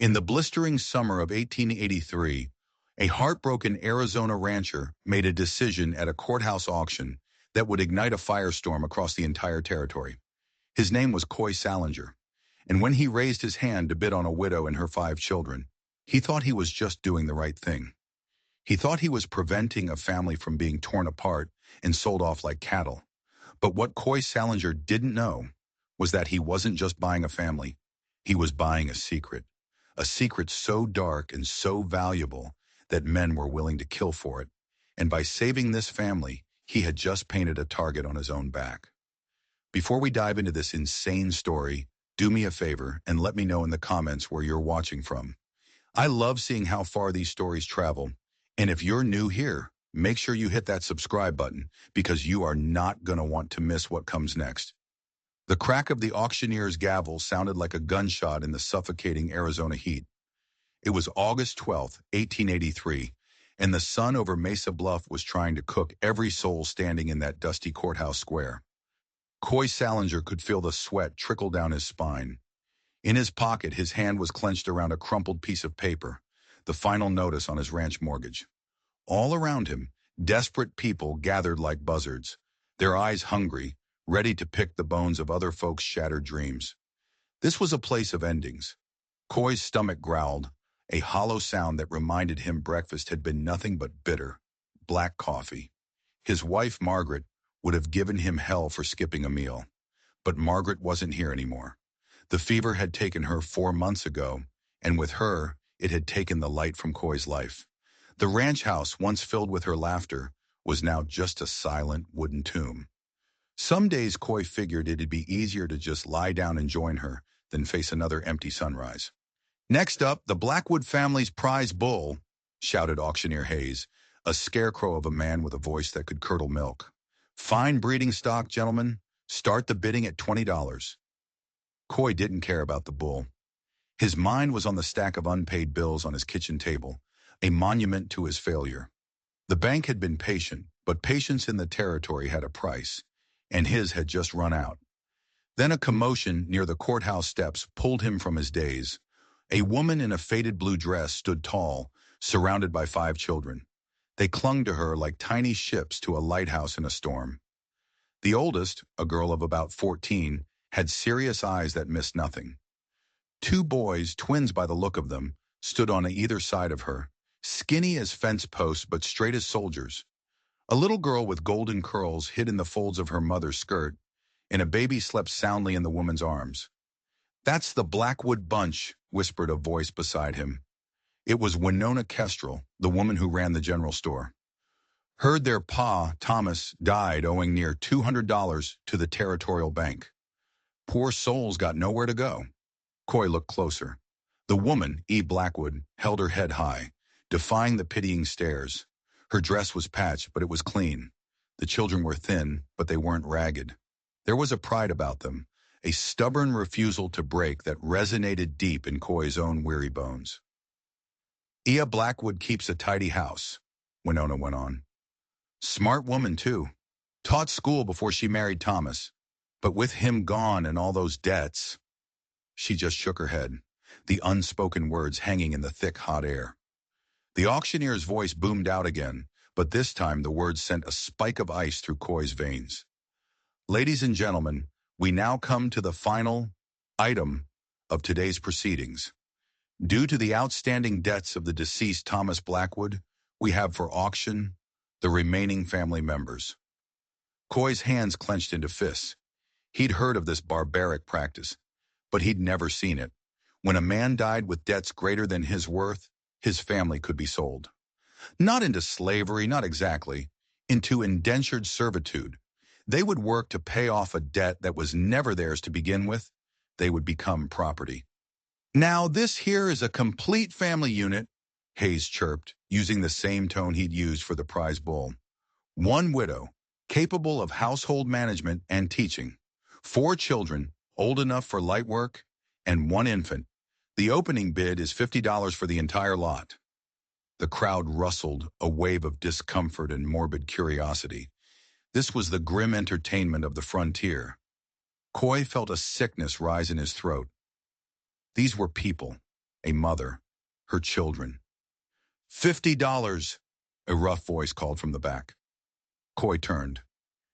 In the blistering summer of 1883, a heartbroken Arizona rancher made a decision at a courthouse auction that would ignite a firestorm across the entire territory. His name was Coy Salinger, and when he raised his hand to bid on a widow and her 5 children, he thought he was just doing the right thing. He thought he was preventing a family from being torn apart and sold off like cattle. But what Coy Salinger didn't know was that he wasn't just buying a family, he was buying a secret so dark and so valuable that men were willing to kill for it. And by saving this family, he had just painted a target on his own back. Before we dive into this insane story, do me a favor and let me know in the comments where you're watching from. I love seeing how far these stories travel, and if you're new here, make sure you hit that subscribe button because you are not going to want to miss what comes next. The crack of the auctioneer's gavel sounded like a gunshot in the suffocating Arizona heat. It was August 12th, 1883, and the sun over Mesa Bluff was trying to cook every soul standing in that dusty courthouse square. Coy Salinger could feel the sweat trickle down his spine. In his pocket, his hand was clenched around a crumpled piece of paper, the final notice on his ranch mortgage. All around him, desperate people gathered like buzzards, their eyes hungry, ready to pick the bones of other folks' shattered dreams. This was a place of endings. Coy's stomach growled, a hollow sound that reminded him breakfast had been nothing but bitter, black coffee. His wife, Margaret, would have given him hell for skipping a meal. But Margaret wasn't here anymore. The fever had taken her 4 months ago, and with her, it had taken the light from Coy's life. The ranch house, once filled with her laughter, was now just a silent wooden tomb. Some days Coy figured it'd be easier to just lie down and join her than face another empty sunrise. "Next up, the Blackwood family's prize bull," shouted auctioneer Hayes, a scarecrow of a man with a voice that could curdle milk. "Fine breeding stock, gentlemen. Start the bidding at $20. Coy didn't care about the bull. His mind was on the stack of unpaid bills on his kitchen table, a monument to his failure. The bank had been patient, but patience in the territory had a price, and his had just run out. Then a commotion near the courthouse steps pulled him from his daze. A woman in a faded blue dress stood tall, surrounded by 5 children. They clung to her like tiny ships to a lighthouse in a storm. The oldest, a girl of about 14, had serious eyes that missed nothing. 2 boys, twins by the look of them, stood on either side of her, skinny as fence posts but straight as soldiers. A little girl with golden curls hid in the folds of her mother's skirt, and a baby slept soundly in the woman's arms. "That's the Blackwood bunch," whispered a voice beside him. It was Winona Kestrel, the woman who ran the general store. "Heard their pa, Thomas, died owing near $200 to the territorial bank. Poor souls got nowhere to go." Coy looked closer. The woman, E. Blackwood, held her head high, defying the pitying stares. Her dress was patched, but it was clean. The children were thin, but they weren't ragged. There was a pride about them, a stubborn refusal to break that resonated deep in Coy's own weary bones. "Ea Blackwood keeps a tidy house," Winona went on. "Smart woman, too. Taught school before she married Thomas. But with him gone and all those debts—" She just shook her head, the unspoken words hanging in the thick, hot air. The auctioneer's voice boomed out again, but this time the words sent a spike of ice through Coy's veins. "Ladies and gentlemen, we now come to the final item of today's proceedings. Due to the outstanding debts of the deceased Thomas Blackwood, we have for auction the remaining family members." Coy's hands clenched into fists. He'd heard of this barbaric practice, but he'd never seen it. When a man died with debts greater than his worth, his family could be sold. Not into slavery, not exactly, into indentured servitude. They would work to pay off a debt that was never theirs to begin with. They would become property. "Now this here is a complete family unit," Hayes chirped, using the same tone he'd used for the prize bull. "One widow, capable of household management and teaching. 4 children, old enough for light work, and 1 infant. The opening bid is $50 for the entire lot." The crowd rustled, a wave of discomfort and morbid curiosity. This was the grim entertainment of the frontier. Coy felt a sickness rise in his throat. These were people. a mother, her children. $50, a rough voice called from the back. Coy turned.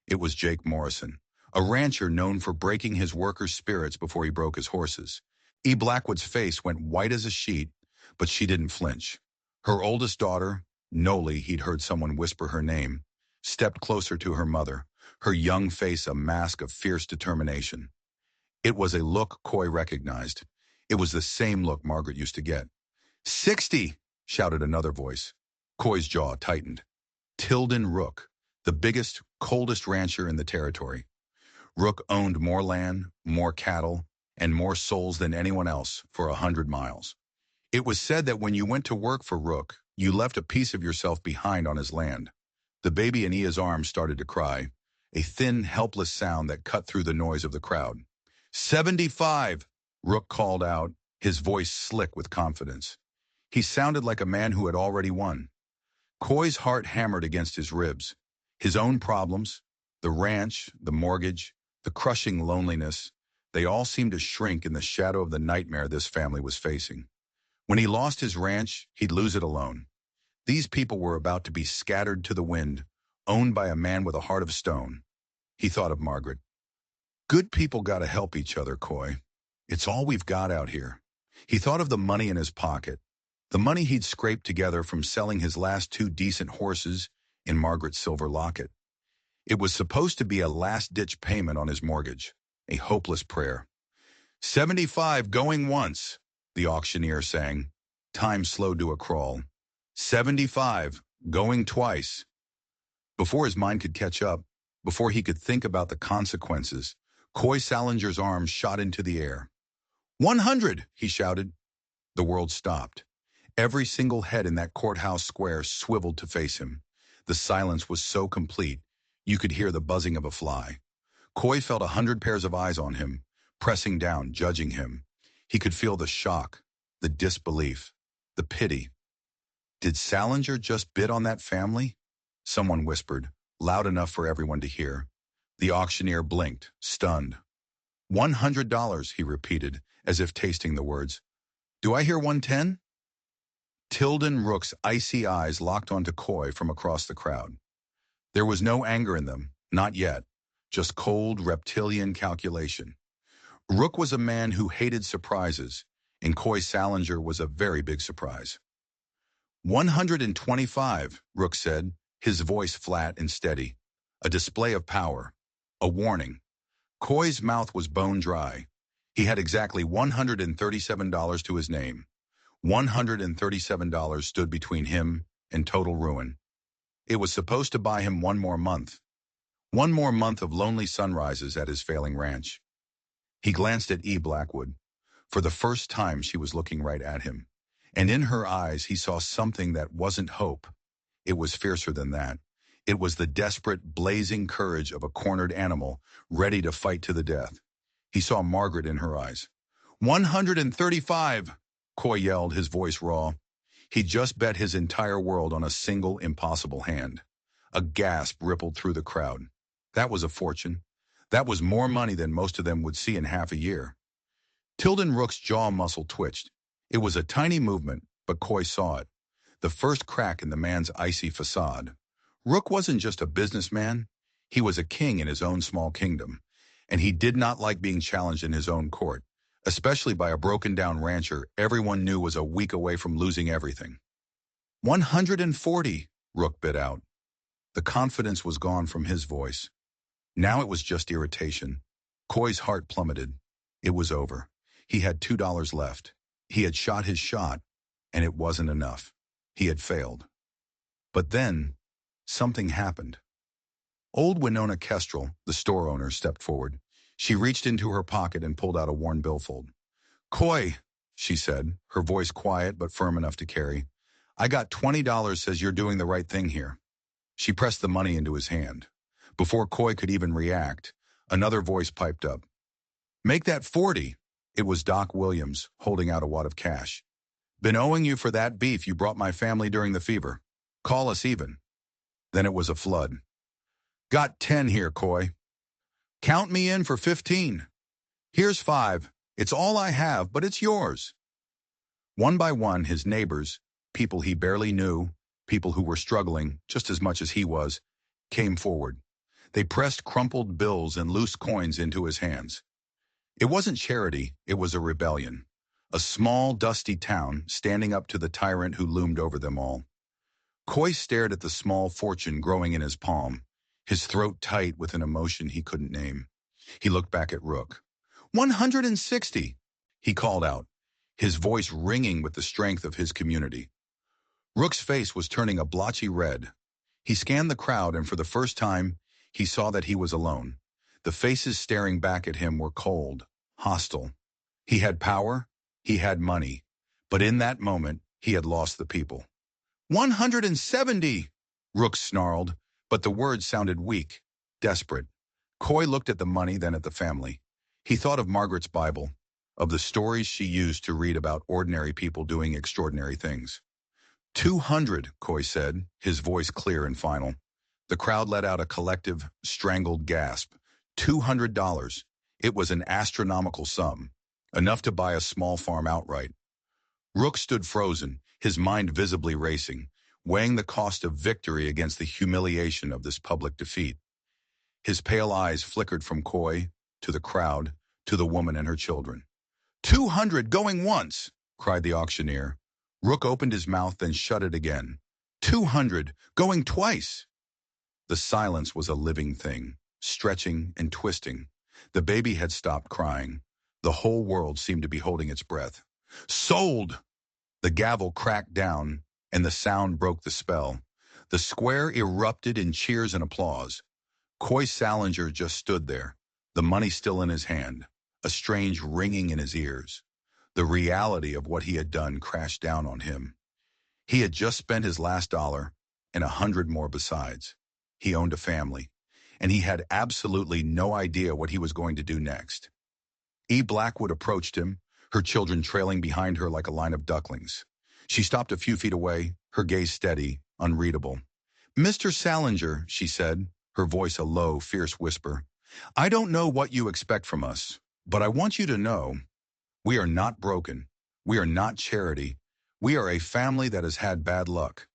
It was Jake Morrison, a rancher known for breaking his workers' spirits before he broke his horses. E. Blackwood's face went white as a sheet, but she didn't flinch. Her oldest daughter, Noli, he'd heard someone whisper her name, stepped closer to her mother, her young face a mask of fierce determination. It was a look Coy recognized. It was the same look Margaret used to get. 60, shouted another voice. Coy's jaw tightened. Tilden Rook, the biggest, coldest rancher in the territory. Rook owned more land, more cattle, and more souls than anyone else for 100 miles. It was said that when you went to work for Rook, you left a piece of yourself behind on his land. The baby in Ia's arms started to cry, a thin, helpless sound that cut through the noise of the crowd. 75, Rook called out, his voice slick with confidence. He sounded like a man who had already won. Coy's heart hammered against his ribs. His own problems, the ranch, the mortgage, the crushing loneliness, they all seemed to shrink in the shadow of the nightmare this family was facing. When he lost his ranch, he'd lose it alone. These people were about to be scattered to the wind, owned by a man with a heart of stone. He thought of Margaret. Good people gotta help each other, Coy. It's all we've got out here. He thought of the money in his pocket, the money he'd scraped together from selling his last 2 decent horses in Margaret's silver locket. It was supposed to be a last-ditch payment on his mortgage, a hopeless prayer. 75 going once, the auctioneer sang. Time slowed to a crawl. 75 going twice. Before his mind could catch up, before he could think about the consequences, Coy Salinger's arms shot into the air. 100, he shouted. The world stopped. Every single head in that courthouse square swiveled to face him. The silence was so complete, you could hear the buzzing of a fly. Coy felt 100 pairs of eyes on him, pressing down, judging him. He could feel the shock, the disbelief, the pity. Did Salinger just bid on that family? Someone whispered, loud enough for everyone to hear. The auctioneer blinked, stunned. $100, he repeated, as if tasting the words. Do I hear 110? Tilden Rook's icy eyes locked onto Coy from across the crowd. There was no anger in them, not yet, just cold reptilian calculation. Rook was a man who hated surprises, and Coy Salinger was a very big surprise. 125, Rook said, his voice flat and steady. A display of power. A warning. Coy's mouth was bone dry. He had exactly $137 to his name. $137 stood between him and total ruin. It was supposed to buy him one more month. One more month of lonely sunrises at his failing ranch. He glanced at E. Blackwood. For the first time, she was looking right at him. And in her eyes, he saw something that wasn't hope. It was fiercer than that. It was the desperate, blazing courage of a cornered animal, ready to fight to the death. He saw Margaret in her eyes. 135, Coy yelled, his voice raw. He just bet his entire world on a single, impossible hand. A gasp rippled through the crowd. That was a fortune. That was more money than most of them would see in half a year. Tilden Rook's jaw muscle twitched. It was a tiny movement, but Coy saw it. The first crack in the man's icy facade. Rook wasn't just a businessman. He was a king in his own small kingdom. And he did not like being challenged in his own court, especially by a broken-down rancher everyone knew was a week away from losing everything. 140, Rook bit out. The confidence was gone from his voice. Now it was just irritation. Coy's heart plummeted. It was over. He had $2 left. He had shot his shot, and it wasn't enough. He had failed. But then, something happened. Old Winona Kestrel, the store owner, stepped forward. She reached into her pocket and pulled out a worn billfold. Coy, she said, her voice quiet but firm enough to carry. I got $20 says you're doing the right thing here. She pressed the money into his hand. Before Coy could even react, another voice piped up. Make that 40. It was Doc Williams, holding out a wad of cash. Been owing you for that beef you brought my family during the fever. Call us even. Then it was a flood. Got 10 here, Coy. Count me in for 15. Here's 5. It's all I have, but it's yours. One by one, his neighbors, people he barely knew, people who were struggling just as much as he was, came forward. They pressed crumpled bills and loose coins into his hands. It wasn't charity, it was a rebellion. A small, dusty town standing up to the tyrant who loomed over them all. Coy stared at the small fortune growing in his palm, his throat tight with an emotion he couldn't name. He looked back at Rook. 160, he called out, his voice ringing with the strength of his community. Rook's face was turning a blotchy red. He scanned the crowd, and for the first time, he saw that he was alone. The faces staring back at him were cold, hostile. He had power, he had money, but in that moment, he had lost the people. 170, Rook snarled, but the words sounded weak, desperate. Coy looked at the money, then at the family. He thought of Margaret's Bible, of the stories she used to read about ordinary people doing extraordinary things. 200, Coy said, his voice clear and final. The crowd let out a collective, strangled gasp. $200. It was an astronomical sum, enough to buy a small farm outright. Rook stood frozen, his mind visibly racing, weighing the cost of victory against the humiliation of this public defeat. His pale eyes flickered from Coy, to the crowd, to the woman and her children. 200 going once, cried the auctioneer. Rook opened his mouth, then shut it again. 200 going twice. The silence was a living thing, stretching and twisting. The baby had stopped crying. The whole world seemed to be holding its breath. Sold! The gavel cracked down, and the sound broke the spell. The square erupted in cheers and applause. Coy Salinger just stood there, the money still in his hand, a strange ringing in his ears. The reality of what he had done crashed down on him. He had just spent his last dollar, and 100 more besides. He owned a family, and he had absolutely no idea what he was going to do next. E. Blackwood approached him, her children trailing behind her like a line of ducklings. She stopped a few feet away, her gaze steady, unreadable. Mr. Salinger, she said, her voice a low, fierce whisper, I don't know what you expect from us, but I want you to know we are not broken. We are not charity. We are a family that has had bad luck,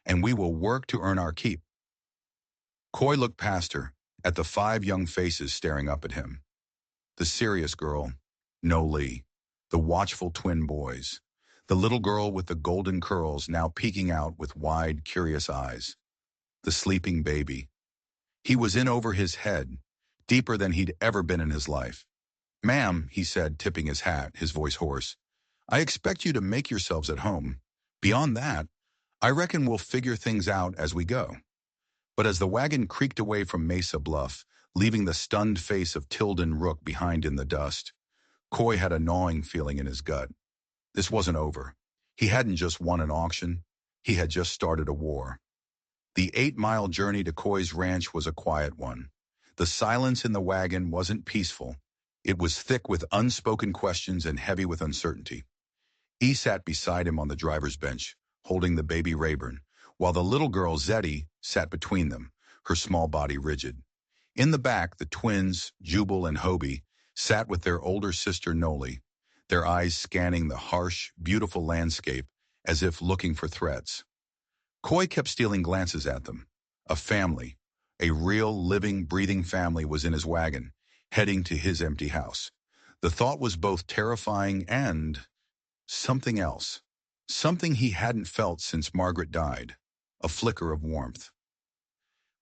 and we will work to earn our keep. Coy looked past her, at the 5 young faces staring up at him. The serious girl, No Lee, the watchful twin boys, the little girl with the golden curls now peeking out with wide, curious eyes, the sleeping baby. He was in over his head, deeper than he'd ever been in his life. Ma'am, he said, tipping his hat, his voice hoarse, I expect you to make yourselves at home. Beyond that, I reckon we'll figure things out as we go. But as the wagon creaked away from Mesa Bluff, leaving the stunned face of Tilden Rook behind in the dust, Coy had a gnawing feeling in his gut. This wasn't over. He hadn't just won an auction. He had just started a war. The 8-mile journey to Coy's ranch was a quiet one. The silence in the wagon wasn't peaceful. It was thick with unspoken questions and heavy with uncertainty. E sat beside him on the driver's bench, holding the baby Rayburn, while the little girl Zeddy sat between them, her small body rigid. In the back, the twins, Jubal and Hobie, sat with their older sister Noli, their eyes scanning the harsh, beautiful landscape as if looking for threats. Coy kept stealing glances at them. A family, a real, living, breathing family was in his wagon, heading to his empty house. The thought was both terrifying and something else. Something he hadn't felt since Margaret died. A flicker of warmth.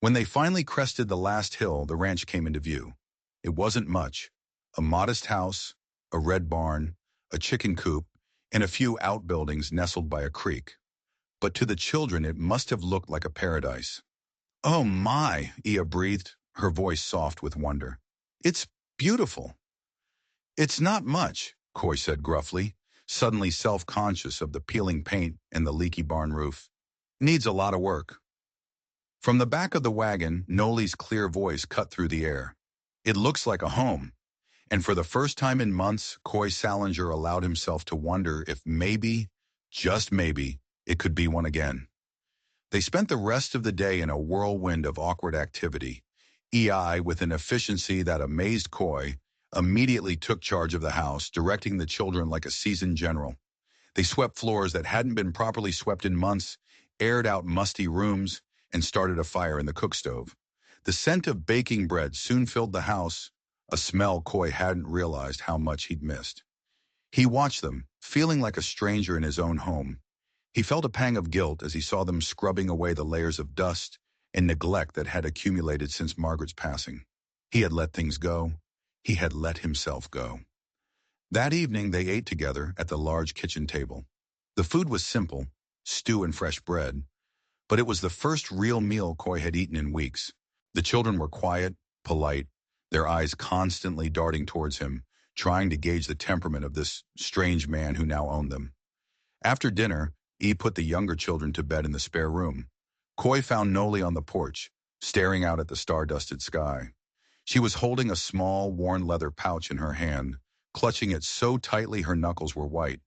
When they finally crested the last hill, the ranch came into view. It wasn't much. A modest house, a red barn, a chicken coop, and a few outbuildings nestled by a creek. But to the children it must have looked like a paradise. Oh my, Ia breathed, her voice soft with wonder. It's beautiful. It's not much, Coy said gruffly, suddenly self-conscious of the peeling paint and the leaky barn roof. Needs a lot of work. From the back of the wagon, Noli's clear voice cut through the air. It looks like a home. And for the first time in months, Coy Salinger allowed himself to wonder if maybe, just maybe, it could be one again. They spent the rest of the day in a whirlwind of awkward activity. EI, with an efficiency that amazed Coy, immediately took charge of the house, directing the children like a seasoned general. They swept floors that hadn't been properly swept in months, aired out musty rooms, and started a fire in the cook stove. The scent of baking bread soon filled the house, a smell Coy hadn't realized how much he'd missed. He watched them, feeling like a stranger in his own home. He felt a pang of guilt as he saw them scrubbing away the layers of dust and neglect that had accumulated since Margaret's passing. He had let things go. He had let himself go. That evening they ate together at the large kitchen table. The food was simple, stew and fresh bread, but it was the first real meal Coy had eaten in weeks. The children were quiet, polite, their eyes constantly darting towards him, trying to gauge the temperament of this strange man who now owned them. After dinner, E put the younger children to bed in the spare room. Coy found Noli on the porch, staring out at the star-dusted sky. She was holding a small, worn leather pouch in her hand, clutching it so tightly her knuckles were white.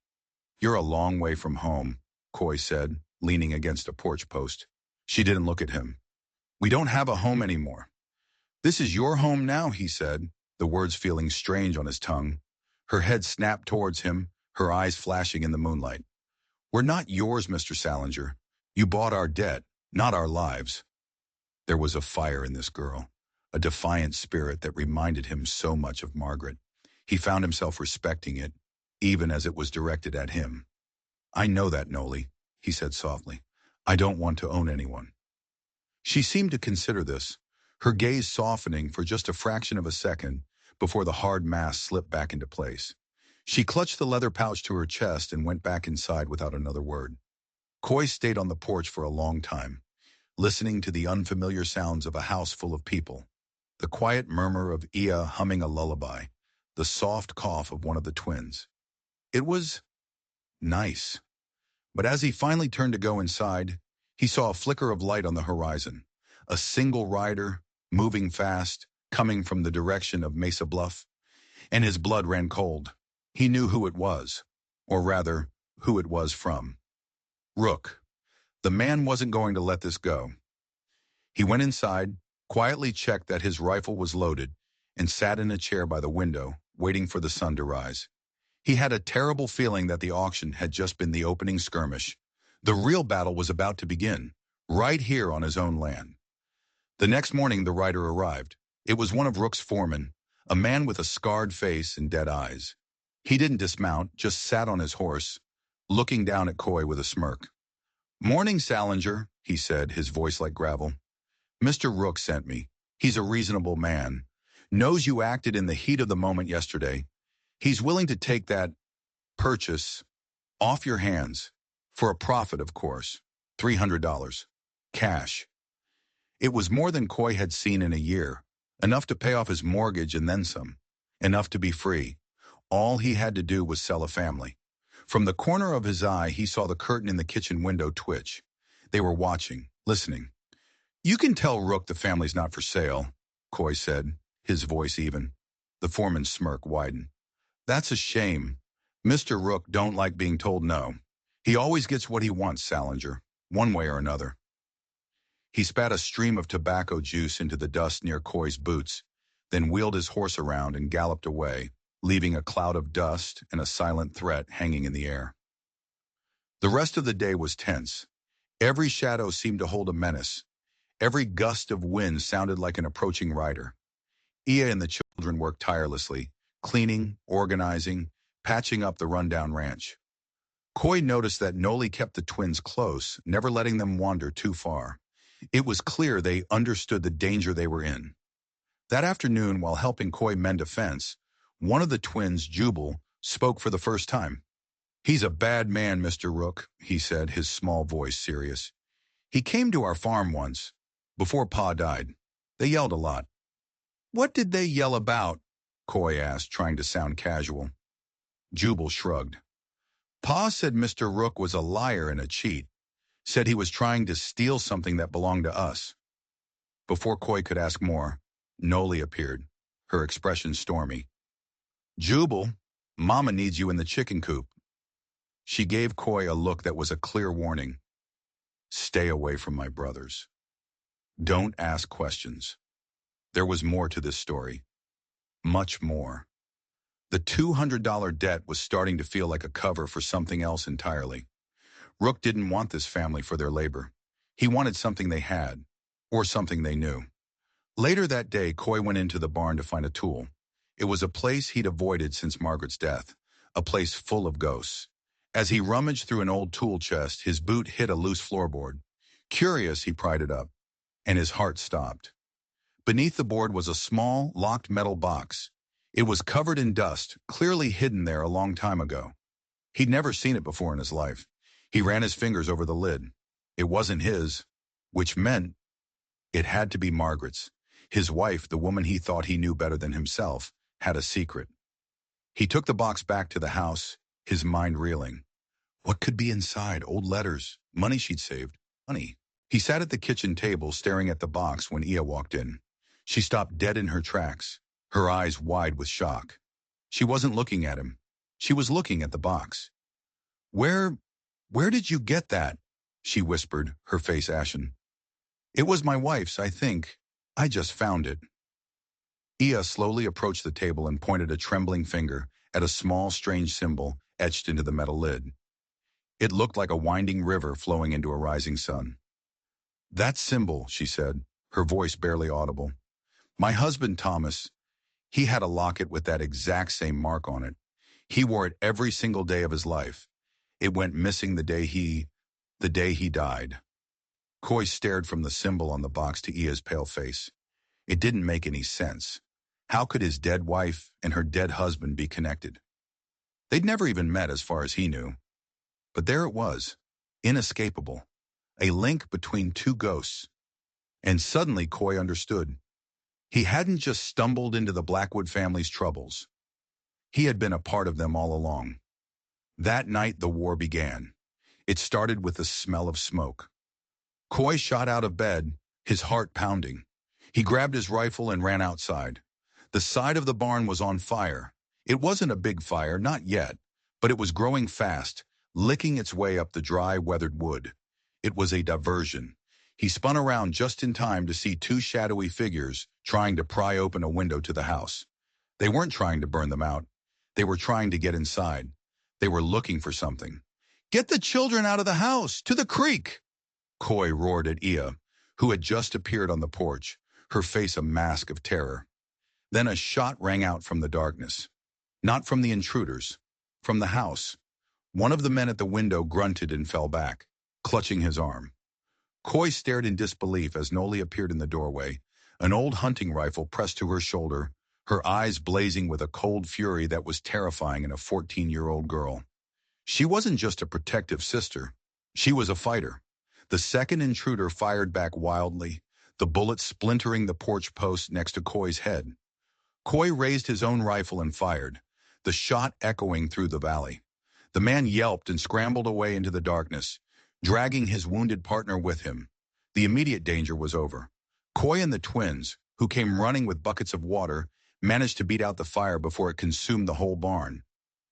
"You're a long way from home," Coy said, leaning against a porch post. She didn't look at him. "We don't have a home anymore." "This is your home now," he said, the words feeling strange on his tongue. Her head snapped towards him, her eyes flashing in the moonlight. "We're not yours, Mr. Salinger. You bought our debt, not our lives." There was a fire in this girl, a defiant spirit that reminded him so much of Margaret. He found himself respecting it, even as it was directed at him. "I know that, Noli," he said softly. "I don't want to own anyone." She seemed to consider this, her gaze softening for just a fraction of a second before the hard mass slipped back into place. She clutched the leather pouch to her chest and went back inside without another word. Coy stayed on the porch for a long time, listening to the unfamiliar sounds of a house full of people. The quiet murmur of Ia humming a lullaby, the soft cough of one of the twins. It was nice. But as he finally turned to go inside, he saw a flicker of light on the horizon. A single rider, moving fast, coming from the direction of Mesa Bluff. And his blood ran cold. He knew who it was. Or rather, who it was from. Rook. The man wasn't going to let this go. He went inside, quietly checked that his rifle was loaded, and sat in a chair by the window, waiting for the sun to rise. He had a terrible feeling that the auction had just been the opening skirmish. The real battle was about to begin, right here on his own land. The next morning the rider arrived. It was one of Rook's foremen, a man with a scarred face and dead eyes. He didn't dismount, just sat on his horse, looking down at Coy with a smirk. "Morning, Salinger," he said, his voice like gravel. "Mr. Rook sent me. He's a reasonable man. Knows you acted in the heat of the moment yesterday. He's willing to take that purchase off your hands. For a profit, of course. $300. Cash." It was more than Coy had seen in a year. Enough to pay off his mortgage and then some. Enough to be free. All he had to do was sell a family. From the corner of his eye, he saw the curtain in the kitchen window twitch. They were watching, listening. "You can tell Rook the family's not for sale," Coy said, his voice even. The foreman's smirk widened. "That's a shame. Mr. Rook don't like being told no. He always gets what he wants, Salinger, one way or another." He spat a stream of tobacco juice into the dust near Coy's boots, then wheeled his horse around and galloped away, leaving a cloud of dust and a silent threat hanging in the air. The rest of the day was tense. Every shadow seemed to hold a menace. Every gust of wind sounded like an approaching rider. Ia and the children worked tirelessly, cleaning, organizing, patching up the rundown ranch. Coy noticed that Noli kept the twins close, never letting them wander too far. It was clear they understood the danger they were in. That afternoon, while helping Coy mend a fence, one of the twins, Jubal, spoke for the first time. "He's a bad man, Mr. Rook," he said, his small voice serious. "He came to our farm once, before Pa died. They yelled a lot." "What did they yell about?" Coy asked, trying to sound casual. Jubal shrugged. "Pa said Mr. Rook was a liar and a cheat. Said he was trying to steal something that belonged to us." Before Coy could ask more, Noli appeared, her expression stormy. "Jubal, Mama needs you in the chicken coop." She gave Coy a look that was a clear warning. "Stay away from my brothers. Don't ask questions." There was more to this story. Much more. The $200 debt was starting to feel like a cover for something else entirely. Rook didn't want this family for their labor. He wanted something they had, or something they knew. Later that day, Coy went into the barn to find a tool. It was a place he'd avoided since Margaret's death, a place full of ghosts. As he rummaged through an old tool chest, his boot hit a loose floorboard. Curious, he pried it up, and his heart stopped. Beneath the board was a small, locked metal box. It was covered in dust, clearly hidden there a long time ago. He'd never seen it before in his life. He ran his fingers over the lid. It wasn't his, which meant it had to be Margaret's. His wife, the woman he thought he knew better than himself, had a secret. He took the box back to the house, his mind reeling. What could be inside? Old letters, money she'd saved, money. He sat at the kitchen table staring at the box when Ia walked in. She stopped dead in her tracks, her eyes wide with shock. She wasn't looking at him. She was looking at the box. Where did you get that? She whispered, her face ashen. It was my wife's, I think. I just found it. Ia slowly approached the table and pointed a trembling finger at a small, strange symbol etched into the metal lid. It looked like a winding river flowing into a rising sun. That symbol, she said, her voice barely audible. My husband, Thomas, he had a locket with that exact same mark on it. He wore it every single day of his life. It went missing the day he died. Coy stared from the symbol on the box to Ia's pale face. It didn't make any sense. How could his dead wife and her dead husband be connected? They'd never even met as far as he knew. But there it was, inescapable, a link between two ghosts. And suddenly Coy understood. He hadn't just stumbled into the Blackwood family's troubles. He had been a part of them all along. That night the war began. It started with the smell of smoke. Coy shot out of bed, his heart pounding. He grabbed his rifle and ran outside. The side of the barn was on fire. It wasn't a big fire, not yet, but it was growing fast, licking its way up the dry, weathered wood. It was a diversion. He spun around just in time to see two shadowy figures trying to pry open a window to the house. They weren't trying to burn them out. They were trying to get inside. They were looking for something. Get the children out of the house, to the creek! Coy roared at Ia, who had just appeared on the porch, her face a mask of terror. Then a shot rang out from the darkness. Not from the intruders, from the house. One of the men at the window grunted and fell back, clutching his arm. Coy stared in disbelief as Noli appeared in the doorway, an old hunting rifle pressed to her shoulder, her eyes blazing with a cold fury that was terrifying in a 14-year-old girl. She wasn't just a protective sister. She was a fighter. The second intruder fired back wildly, the bullet splintering the porch post next to Coy's head. Coy raised his own rifle and fired, the shot echoing through the valley. The man yelped and scrambled away into the darkness, dragging his wounded partner with him. The immediate danger was over. Coy and the twins, who came running with buckets of water, managed to beat out the fire before it consumed the whole barn.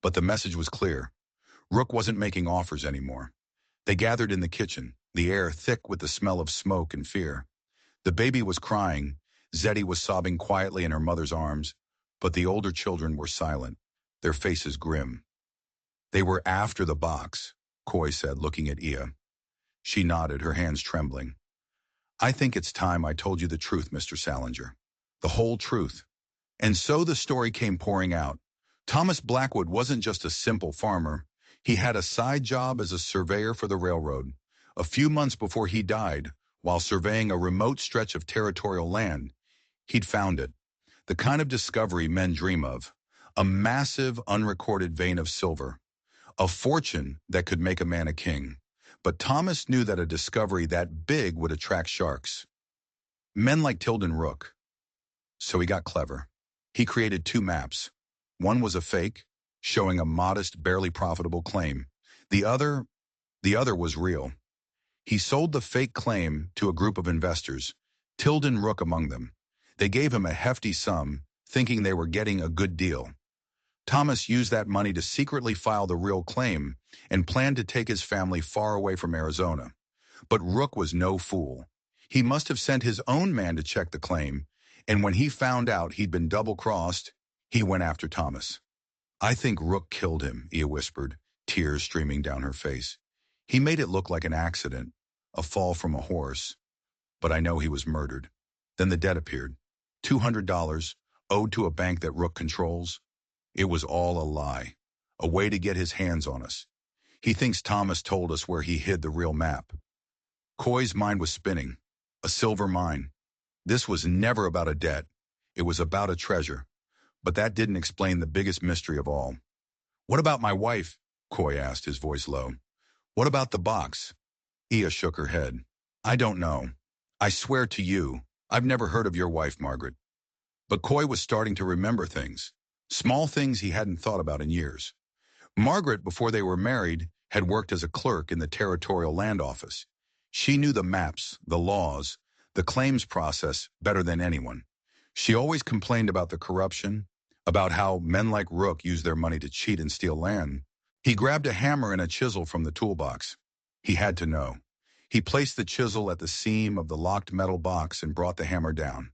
But the message was clear. Rook wasn't making offers anymore. They gathered in the kitchen, the air thick with the smell of smoke and fear. The baby was crying. Zeddy was sobbing quietly in her mother's arms, but the older children were silent, their faces grim. They were after the box, Coy said, looking at Ia. She nodded, her hands trembling. I think it's time I told you the truth, Mr. Salinger. The whole truth. And so the story came pouring out. Thomas Blackwood wasn't just a simple farmer. He had a side job as a surveyor for the railroad. A few months before he died, while surveying a remote stretch of territorial land, he'd found it. The kind of discovery men dream of. A massive, unrecorded vein of silver. A fortune that could make a man a king. But Thomas knew that a discovery that big would attract sharks. Men like Tilden Rook. So he got clever. He created two maps. One was a fake, showing a modest, barely profitable claim. The other was real. He sold the fake claim to a group of investors, Tilden Rook among them. They gave him a hefty sum, thinking they were getting a good deal. Thomas used that money to secretly file the real claim and planned to take his family far away from Arizona. But Rook was no fool. He must have sent his own man to check the claim, and when he found out he'd been double-crossed, he went after Thomas. I think Rook killed him, Ia whispered, tears streaming down her face. He made it look like an accident, a fall from a horse, but I know he was murdered. Then the debt appeared. $200, owed to a bank that Rook controls. It was all a lie, a way to get his hands on us. He thinks Thomas told us where he hid the real map. Coy's mind was spinning. A silver mine. This was never about a debt. It was about a treasure. But that didn't explain the biggest mystery of all. What about my wife? Coy asked, his voice low. What about the box? Ia shook her head. I don't know. I swear to you, I've never heard of your wife, Margaret. But Coy was starting to remember things. Small things he hadn't thought about in years. Margaret, before they were married, had worked as a clerk in the Territorial Land Office. She knew the maps, the laws, the claims process better than anyone. She always complained about the corruption, about how men like Rook use their money to cheat and steal land. He grabbed a hammer and a chisel from the toolbox. He had to know. He placed the chisel at the seam of the locked metal box and brought the hammer down.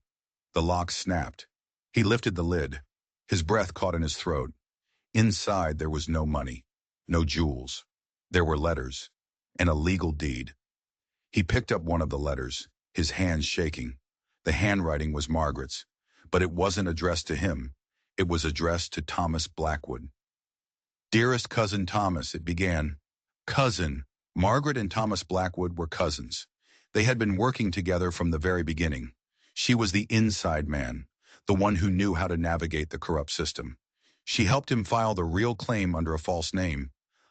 The lock snapped. He lifted the lid. His breath caught in his throat. Inside there was no money, no jewels. There were letters, and a legal deed. He picked up one of the letters, his hands shaking. The handwriting was Margaret's, but it wasn't addressed to him. It was addressed to Thomas Blackwood. Dearest cousin Thomas, it began. Cousin. Margaret and Thomas Blackwood were cousins. They had been working together from the very beginning. She was the inside man, the one who knew how to navigate the corrupt system. She helped him file the real claim under a false name,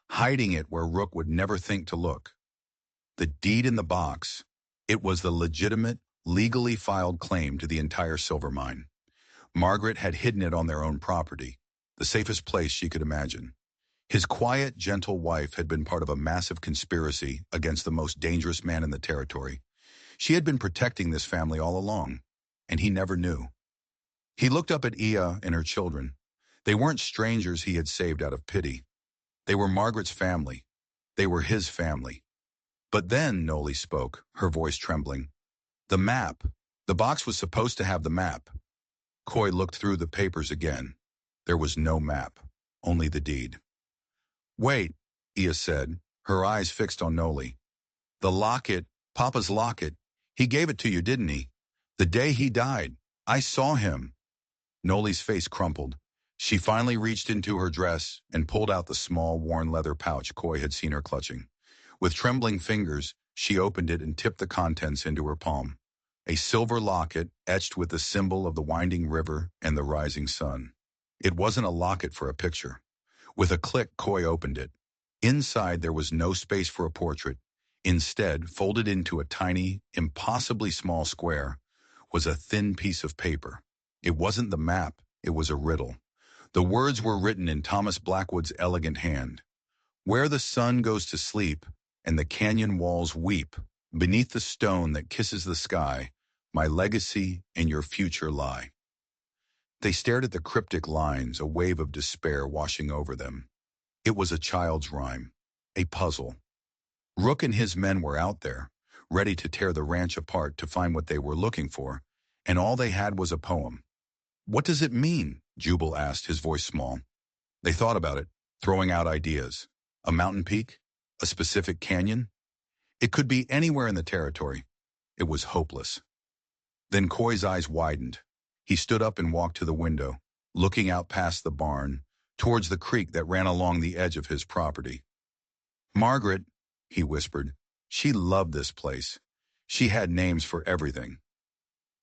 hiding it where Rook would never think to look. The deed in the box, it was the legitimate, legally filed claim to the entire silver mine. Margaret had hidden it on their own property, the safest place she could imagine. His quiet, gentle wife had been part of a massive conspiracy against the most dangerous man in the territory. She had been protecting this family all along, and he never knew. He looked up at Ia and her children. They weren't strangers he had saved out of pity. They were Margaret's family. They were his family. But then Noli spoke, her voice trembling. The map. The box was supposed to have the map. Coy looked through the papers again. There was no map, only the deed. Wait, Ia said, her eyes fixed on Noli. The locket, Papa's locket. He gave it to you, didn't he? The day he died. I saw him. Noli's face crumpled. She finally reached into her dress and pulled out the small, worn leather pouch Coy had seen her clutching. With trembling fingers, she opened it and tipped the contents into her palm. A silver locket etched with the symbol of the winding river and the rising sun. It wasn't a locket for a picture. With a click, Coy opened it. Inside, there was no space for a portrait. Instead, folded into a tiny, impossibly small square, was a thin piece of paper. It wasn't the map, it was a riddle. The words were written in Thomas Blackwood's elegant hand. Where the sun goes to sleep, and the canyon walls weep, beneath the stone that kisses the sky, my legacy and your future lie. They stared at the cryptic lines, a wave of despair washing over them. It was a child's rhyme, a puzzle. Rook and his men were out there, ready to tear the ranch apart to find what they were looking for, and all they had was a poem. What does it mean? Jubal asked, his voice small. They thought about it, throwing out ideas. A mountain peak? A specific canyon? It could be anywhere in the territory. It was hopeless. Then Coy's eyes widened. He stood up and walked to the window, looking out past the barn, towards the creek that ran along the edge of his property. Margaret, he whispered, she loved this place. She had names for everything.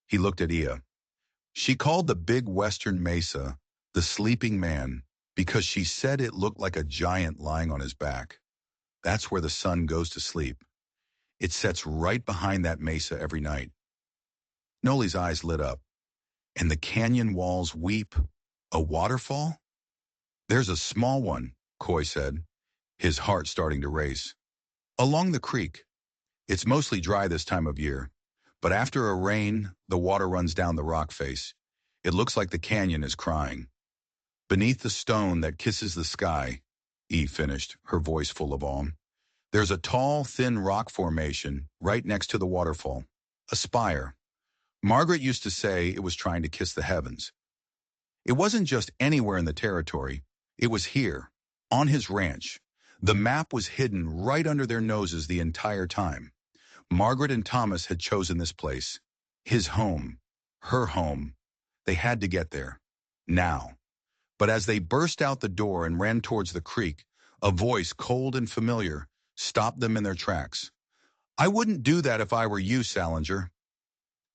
He looked at Ia. She called the big western mesa the sleeping man because she said it looked like a giant lying on his back. That's where the sun goes to sleep. It sets right behind that mesa every night. Noli's eyes lit up. And the canyon walls weep. A waterfall? There's a small one, Coy said, his heart starting to race. Along the creek. It's mostly dry this time of year, but after a rain, the water runs down the rock face. It looks like the canyon is crying. Beneath the stone that kisses the sky, Eve finished, her voice full of awe, there's a tall, thin rock formation right next to the waterfall, a spire. Margaret used to say it was trying to kiss the heavens. It wasn't just anywhere in the territory. It was here, on his ranch. The map was hidden right under their noses the entire time. Margaret and Thomas had chosen this place. His home. Her home. They had to get there. Now. But as they burst out the door and ran towards the creek, a voice, cold and familiar, stopped them in their tracks. "I wouldn't do that if I were you, Salinger."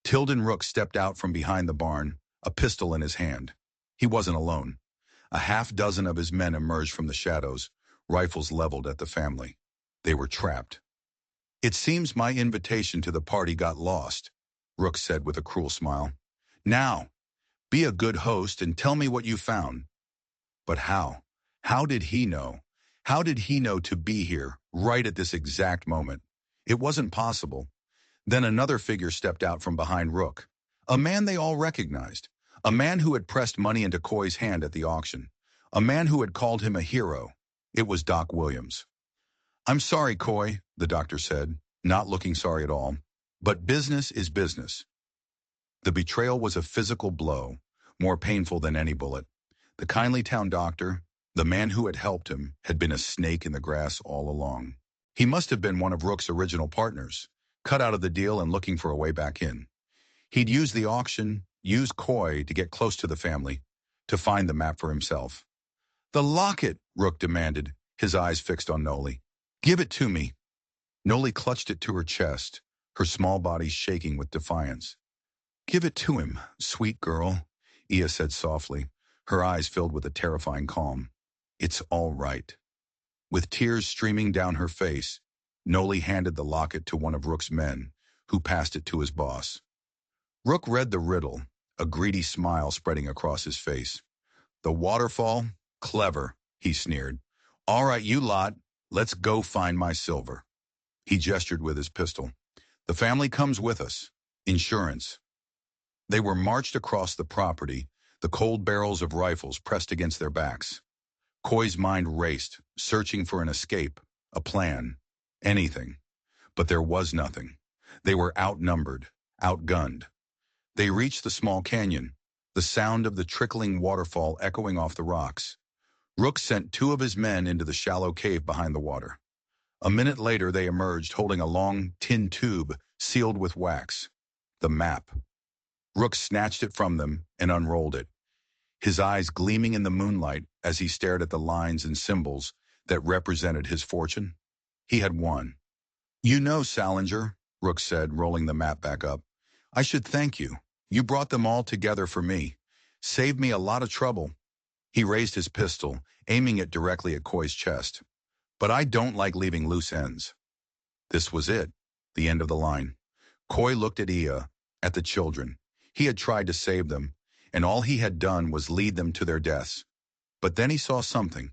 Tilden Rook stepped out from behind the barn, a pistol in his hand. He wasn't alone. A half-dozen of his men emerged from the shadows, rifles leveled at the family. They were trapped. "It seems my invitation to the party got lost," Rook said with a cruel smile. "Now, be a good host and tell me what you found." But how? How did he know? How did he know to be here, right at this exact moment? It wasn't possible. Then another figure stepped out from behind Rook. A man they all recognized. A man who had pressed money into Coy's hand at the auction. A man who had called him a hero. It was Doc Williams. "I'm sorry, Coy," the doctor said, not looking sorry at all. "But business is business." The betrayal was a physical blow, more painful than any bullet. The kindly town doctor, the man who had helped him, had been a snake in the grass all along. He must have been one of Rook's original partners, cut out of the deal and looking for a way back in. He'd used the auction, used Coy to get close to the family, to find the map for himself. "The locket," Rook demanded, his eyes fixed on Noli. "Give it to me." Noli clutched it to her chest, her small body shaking with defiance. "Give it to him, sweet girl," Ia said softly, her eyes filled with a terrifying calm. "It's all right." With tears streaming down her face, Noli handed the locket to one of Rook's men, who passed it to his boss. Rook read the riddle, a greedy smile spreading across his face. "The waterfall? Clever," he sneered. "All right, you lot, let's go find my silver." He gestured with his pistol. "The family comes with us. Insurance." They were marched across the property, the cold barrels of rifles pressed against their backs. Coy's mind raced, searching for an escape, a plan, anything. But there was nothing. They were outnumbered, outgunned. They reached the small canyon, the sound of the trickling waterfall echoing off the rocks. Rook sent two of his men into the shallow cave behind the water. A minute later they emerged holding a long tin tube sealed with wax. The map. Rook snatched it from them and unrolled it, his eyes gleaming in the moonlight as he stared at the lines and symbols that represented his fortune. He had won. "You know, Salinger," Rook said, rolling the map back up, "I should thank you. You brought them all together for me. Saved me a lot of trouble." He raised his pistol, aiming it directly at Coy's chest. "But I don't like leaving loose ends." This was it, the end of the line. Coy looked at Ia, at the children. He had tried to save them, and all he had done was lead them to their deaths. But then he saw something.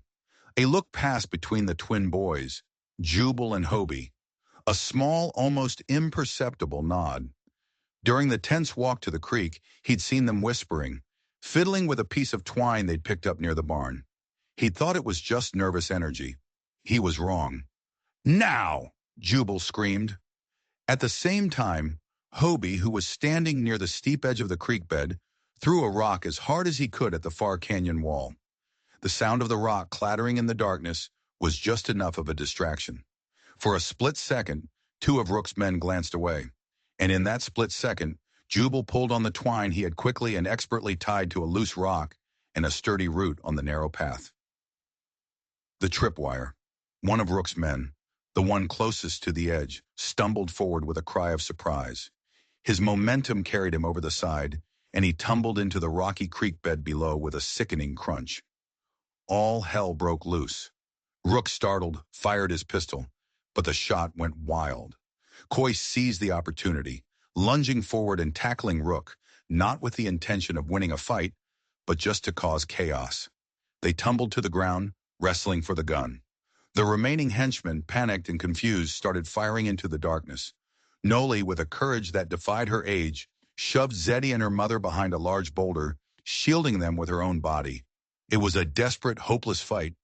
A look passed between the twin boys, Jubal and Hobie. A small, almost imperceptible nod. During the tense walk to the creek, he'd seen them whispering, fiddling with a piece of twine they'd picked up near the barn. He'd thought it was just nervous energy. He was wrong. "Now!" Jubal screamed. At the same time, Hobie, who was standing near the steep edge of the creek bed, threw a rock as hard as he could at the far canyon wall. The sound of the rock clattering in the darkness was just enough of a distraction. For a split second, two of Rook's men glanced away, and in that split second, Jubal pulled on the twine he had quickly and expertly tied to a loose rock and a sturdy root on the narrow path. The tripwire. One of Rook's men, the one closest to the edge, stumbled forward with a cry of surprise. His momentum carried him over the side, and he tumbled into the rocky creek bed below with a sickening crunch. All hell broke loose. Rook, startled, fired his pistol, but the shot went wild. Coy seized the opportunity, lunging forward and tackling Rook, not with the intention of winning a fight, but just to cause chaos. They tumbled to the ground, wrestling for the gun. The remaining henchmen, panicked and confused, started firing into the darkness. Noli, with a courage that defied her age, shoved Zeddy and her mother behind a large boulder, shielding them with her own body. It was a desperate, hopeless fight,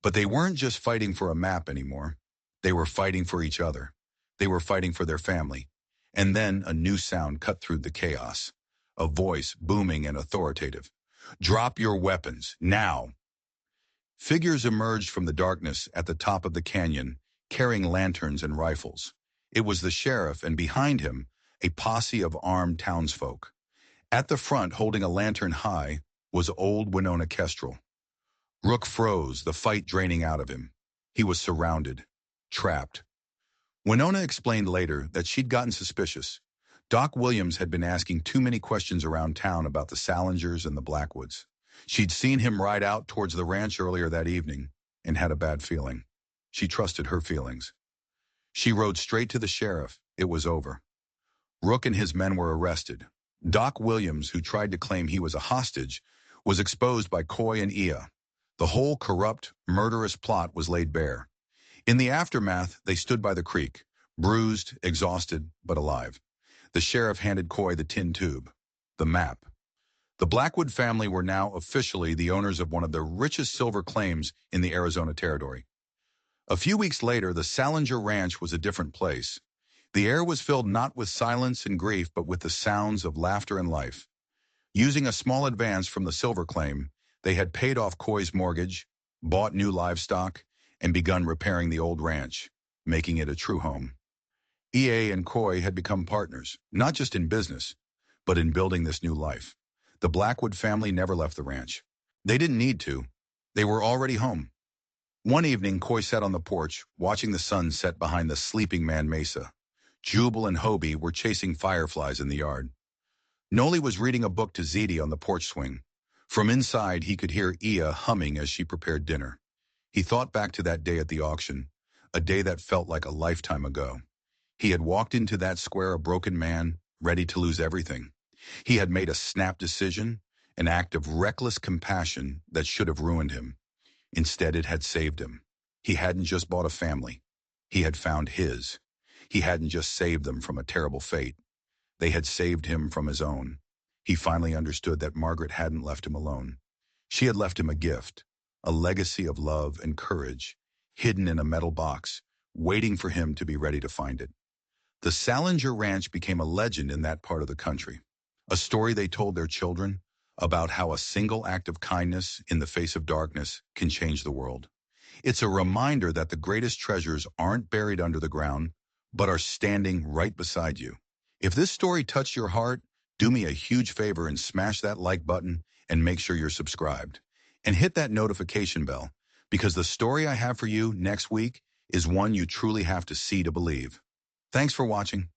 but they weren't just fighting for a map anymore. They were fighting for each other. They were fighting for their family. And then a new sound cut through the chaos. A voice, booming and authoritative. "Drop your weapons, now!" Figures emerged from the darkness at the top of the canyon, carrying lanterns and rifles. It was the sheriff, and behind him, a posse of armed townsfolk. At the front, holding a lantern high, was old Winona Kestrel. Rook froze, the fight draining out of him. He was surrounded, trapped. Winona explained later that she'd gotten suspicious. Doc Williams had been asking too many questions around town about the Salingers and the Blackwoods. She'd seen him ride out towards the ranch earlier that evening and had a bad feeling. She trusted her feelings. She rode straight to the sheriff. It was over. Rook and his men were arrested. Doc Williams, who tried to claim he was a hostage, was exposed by Coy and Ia. The whole corrupt, murderous plot was laid bare. In the aftermath, they stood by the creek, bruised, exhausted, but alive. The sheriff handed Coy the tin tube, the map. The Blackwood family were now officially the owners of one of the richest silver claims in the Arizona Territory. A few weeks later, the Salinger Ranch was a different place. The air was filled not with silence and grief, but with the sounds of laughter and life. Using a small advance from the silver claim, they had paid off Coy's mortgage, bought new livestock, and begun repairing the old ranch, making it a true home. EA and Coy had become partners, not just in business, but in building this new life. The Blackwood family never left the ranch. They didn't need to. They were already home. One evening, Coy sat on the porch, watching the sun set behind the sleeping man Mesa. Jubal and Hobie were chasing fireflies in the yard. Noli was reading a book to Zeddy on the porch swing. From inside, he could hear Ia humming as she prepared dinner. He thought back to that day at the auction, a day that felt like a lifetime ago. He had walked into that square a broken man, ready to lose everything. He had made a snap decision, an act of reckless compassion that should have ruined him. Instead, it had saved him. He hadn't just bought a family. He had found his. He hadn't just saved them from a terrible fate. They had saved him from his own. He finally understood that Margaret hadn't left him alone. She had left him a gift, a legacy of love and courage, hidden in a metal box, waiting for him to be ready to find it. The Salinger Ranch became a legend in that part of the country, a story they told their children about how a single act of kindness in the face of darkness can change the world. It's a reminder that the greatest treasures aren't buried under the ground, but are standing right beside you. If this story touched your heart, do me a huge favor and smash that like button and make sure you're subscribed. And hit that notification bell, because the story I have for you next week is one you truly have to see to believe. Thanks for watching.